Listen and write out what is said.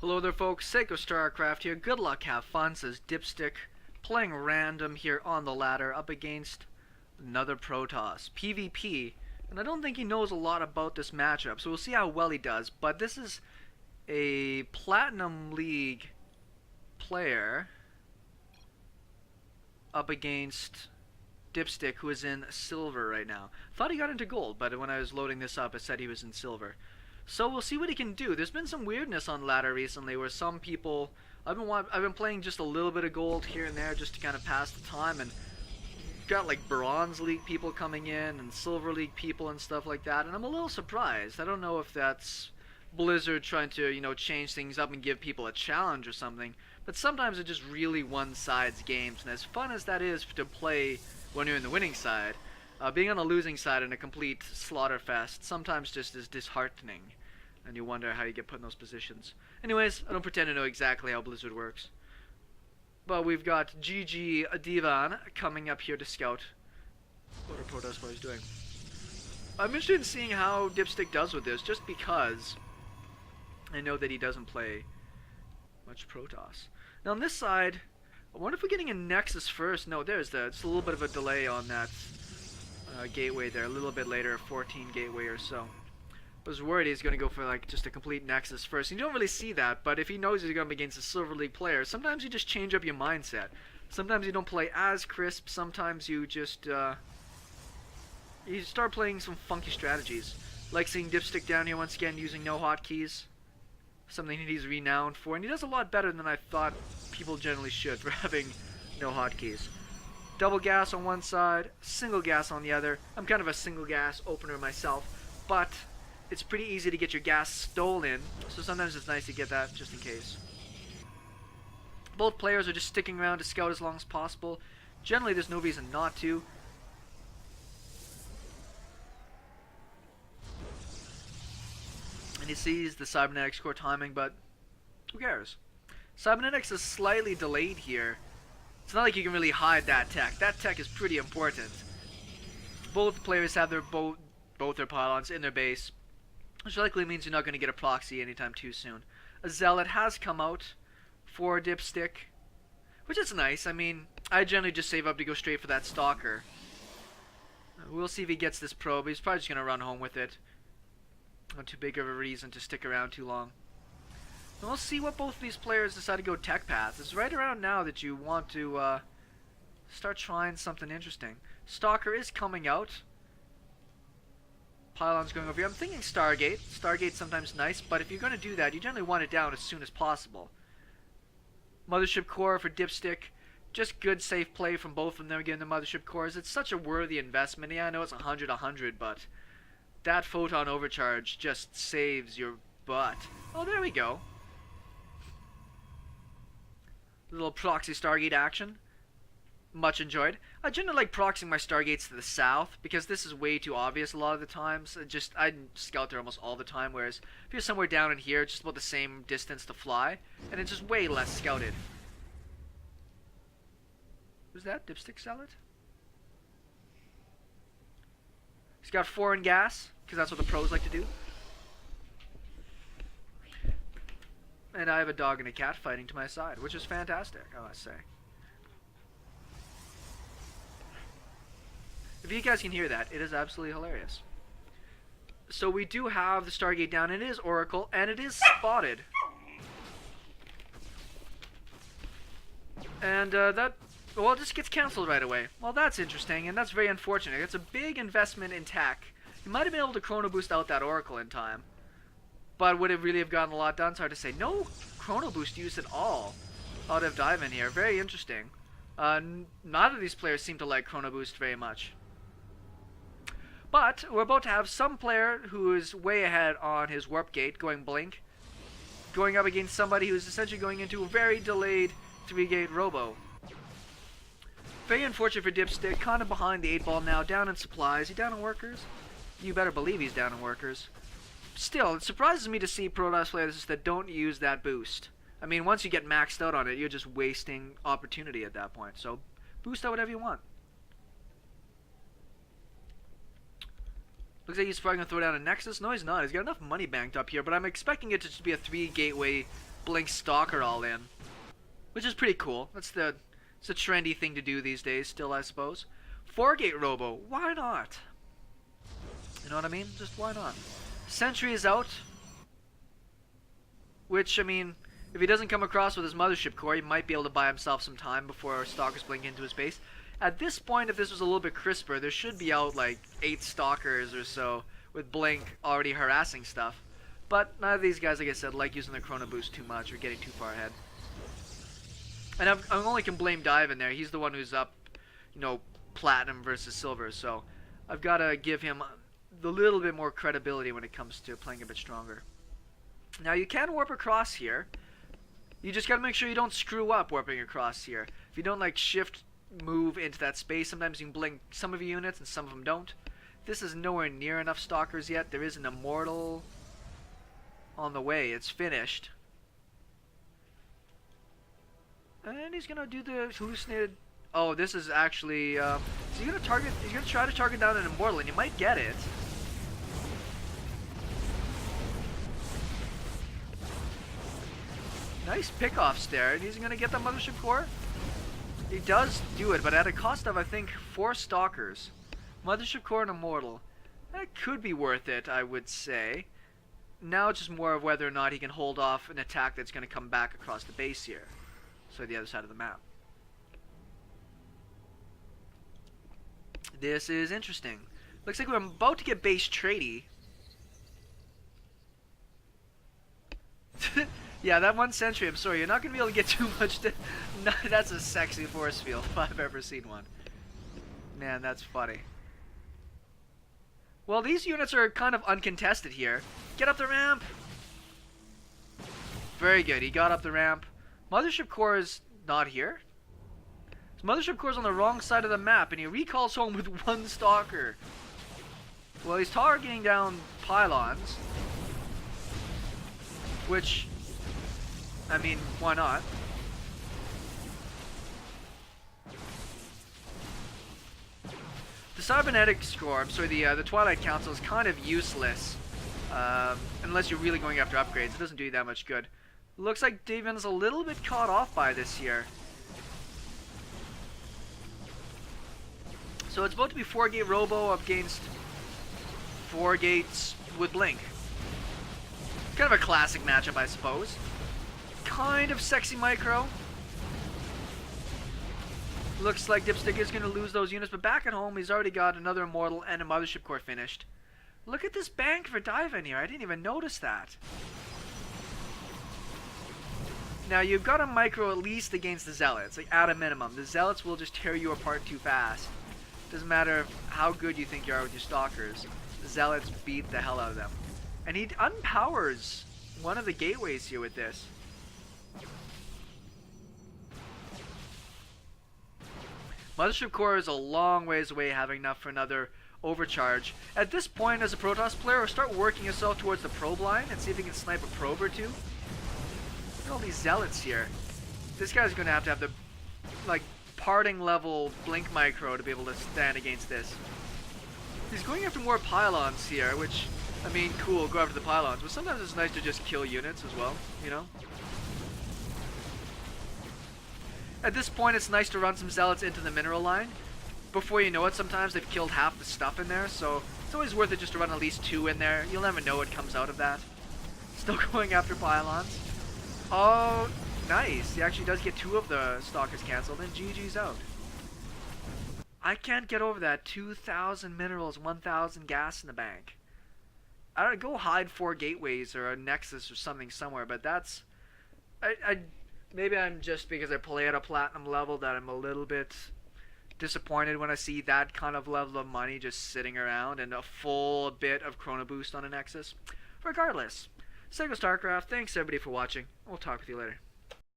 Hello there folks, Seiko StarCraft here. Good luck, have fun, says Dipstick. Playing random here on the ladder up against another Protoss. PvP. And I don't think he knows a lot about this matchup, so we'll see how well he does. But this is a Platinum League player up against Dipstick, who is in silver right now. Thought he got into gold, but when I was loading this up, it said he was in silver. So we'll see what he can do. There's been some weirdness on ladder recently, where some people I've been playing just a little bit of gold here and there just to kind of pass the time, and got like Bronze League people coming in and Silver League people and stuff like that, and I'm a little surprised. I don't know if that's Blizzard trying to, change things up and give people a challenge or something, but sometimes it just really one-sides games, and as fun as that is to play when you're in the winning side, being on the losing side in a complete slaughter fest sometimes just is disheartening, and you wonder how you get put in those positions. Anyways, I don't pretend to know exactly how Blizzard works. But we've got GG Divan coming up here to scout what our Protoss player is doing. I'm interested in seeing how Dipstick does with this, just because I know that he doesn't play much Protoss. Now on this side, I wonder if we're getting a Nexus first. No, it's a little bit of a delay on that gateway there, a little bit later, 14 gateway or so. I was worried he's going to go for like just a complete Nexus first. You don't really see that, but if he knows he's going to be against a Silver League player, sometimes you just change up your mindset. Sometimes you don't play as crisp, sometimes you just you start playing some funky strategies. Like seeing Dipstick down here once again using no hotkeys. Something he's renowned for, and he does a lot better than I thought people generally should for having no hotkeys. Double gas on one side, single gas on the other. I'm kind of a single gas opener myself, but it's pretty easy to get your gas stolen, so sometimes it's nice to get that just in case. Both players are just sticking around to scout as long as possible. Generally, there's no reason not to. And he sees the Cybernetics core timing, but who cares? Cybernetics is slightly delayed here. It's not like you can really hide that tech. That tech is pretty important. Both players have their both their pylons in their base, which likely means you're not going to get a proxy anytime too soon. A Zealot has come out for Dipstick, which is nice. I mean, I generally just save up to go straight for that Stalker. We'll see if he gets this probe. He's probably just going to run home with it. Not too big of a reason to stick around too long. And we'll see what both these players decide to go tech path. It's right around now that you want to start trying something interesting. Stalker is coming out. Pylon's going over here. I'm thinking Stargate. Stargate's sometimes nice, but if you're going to do that, you generally want it down as soon as possible. Mothership core for Dipstick. Just good, safe play from both of them getting the Mothership cores. It's such a worthy investment. Yeah, I know it's 100-100, but that Photon Overcharge just saves your butt. Oh, there we go. Little proxy Stargate action. Much enjoyed. I generally like proxying my Stargates to the south, because this is way too obvious a lot of the times. I scout there almost all the time, whereas if you're somewhere down in here, it's just about the same distance to fly, and it's just way less scouted. Who's that? Dipstick Zealot? He's got 4 in gas, because that's what the pros like to do. And I have a dog and a cat fighting to my side, which is fantastic, I must say. If you guys can hear that, it is absolutely hilarious. So we do have the Stargate down. It is Oracle, and it is spotted. And it just gets cancelled right away. Well, that's interesting, and that's very unfortunate. It's a big investment in tech. You might have been able to Chrono Boost out that Oracle in time. But would it really have gotten a lot done? It's hard to say. No Chrono Boost used at all out of Dive-In here. Very interesting. Neither of these players seem to like Chrono Boost very much. But we're about to have some player who is way ahead on his Warp Gate, going Blink, going up against somebody who's essentially going into a very delayed 3-gate Robo. Very unfortunate for Dipstick, kind of behind the 8 ball now, down in supplies. Is he down in workers? You better believe he's down in workers. Still, it surprises me to see Protoss players that don't use that boost. I mean, once you get maxed out on it, you're just wasting opportunity at that point. So, boost out whatever you want. Looks like he's probably going to throw down a Nexus. No, he's not. He's got enough money banked up here, but I'm expecting it to just be a 3 gateway Blink Stalker all in, which is pretty cool. It's a trendy thing to do these days still, I suppose. 4-gate Robo, why not? You know what I mean? Just why not? Sentry is out, which, I mean, if he doesn't come across with his Mothership Core, he might be able to buy himself some time before Stalkers blink into his base. At this point, if this was a little bit crisper, there should be out like 8 Stalkers or so with Blink already harassing stuff. But none of these guys, like I said, like using the Chrono Boost too much or getting too far ahead. And I only can blame Dive in there. He's the one who's up, you know, Platinum versus Silver. So I've got to give him a little bit more credibility when it comes to playing a bit stronger. Now you can warp across here. You just got to make sure you don't screw up warping across here. If you don't like shift move into that space, sometimes you can blink some of your units and some of them don't. This is nowhere near enough Stalkers yet. There is an Immortal on the way. It's finished. And he's gonna do the hallucinated. Oh, this is actually. So he's gonna target. He's gonna try to target down an Immortal, and you might get it. Nice pickoffs there, and he's gonna get the Mothership Core. He does do it, but at a cost of I think 4 Stalkers, Mothership Core and Immortal. That could be worth it, I would say. Now it's just more of whether or not he can hold off an attack that's going to come back across the base here. So the other side of the map. This is interesting. Looks like we're about to get base Trady. Yeah, that one sentry, I'm sorry, you're not going to be able to get too much. That's a sexy force field if I've ever seen one. Man, that's funny. Well, these units are kind of uncontested here. Get up the ramp! Very good, he got up the ramp. Mothership Core is not here. His Mothership Core is on the wrong side of the map, and he recalls home with 1 Stalker. Well, he's targeting down pylons. Which, I mean, why not? The Cybernetic Score, I'm sorry, the Twilight Council is kind of useless. Unless you're really going after upgrades. It doesn't do you that much good. Looks like Davin's a little bit caught off by this here. So it's about to be 4-gate Robo up against 4 gates with Blink. Kind of a classic matchup, I suppose. Kind of sexy micro. Looks like Dipstick is going to lose those units, but back at home, he's already got another Immortal and a Mothership Core finished. Look at this bank for Dive in here. I didn't even notice that. Now, you've got a micro at least against the Zealots, like at a minimum. The Zealots will just tear you apart too fast. Doesn't matter how good you think you are with your Stalkers. The Zealots beat the hell out of them. And he unpowers one of the gateways here with this. Mothership Core is a long ways away, having enough for another overcharge. At this point, as a Protoss player, start working yourself towards the probe line and see if you can snipe a probe or two. Look at all these Zealots here. This guy's going to have the, like, parting level Blink Micro to be able to stand against this. He's going after more pylons here, which, I mean, cool, go after the pylons, but sometimes it's nice to just kill units as well, you know? At this point, it's nice to run some Zealots into the mineral line. Before you know it, sometimes they've killed half the stuff in there, so it's always worth it just to run at least 2 in there. You'll never know what comes out of that. Still going after pylons. Oh, nice. He actually does get 2 of the Stalkers cancelled, and GG's out. I can't get over that. 2,000 minerals, 1,000 gas in the bank. I don't know, go hide 4 gateways or a Nexus or something somewhere, but that's... Maybe I'm just because I play at a platinum level that I'm a little bit disappointed when I see that kind of level of money just sitting around and a full bit of Chrono Boost on a Nexus. Regardless, Sego StarCraft, thanks everybody for watching. We'll talk with you later.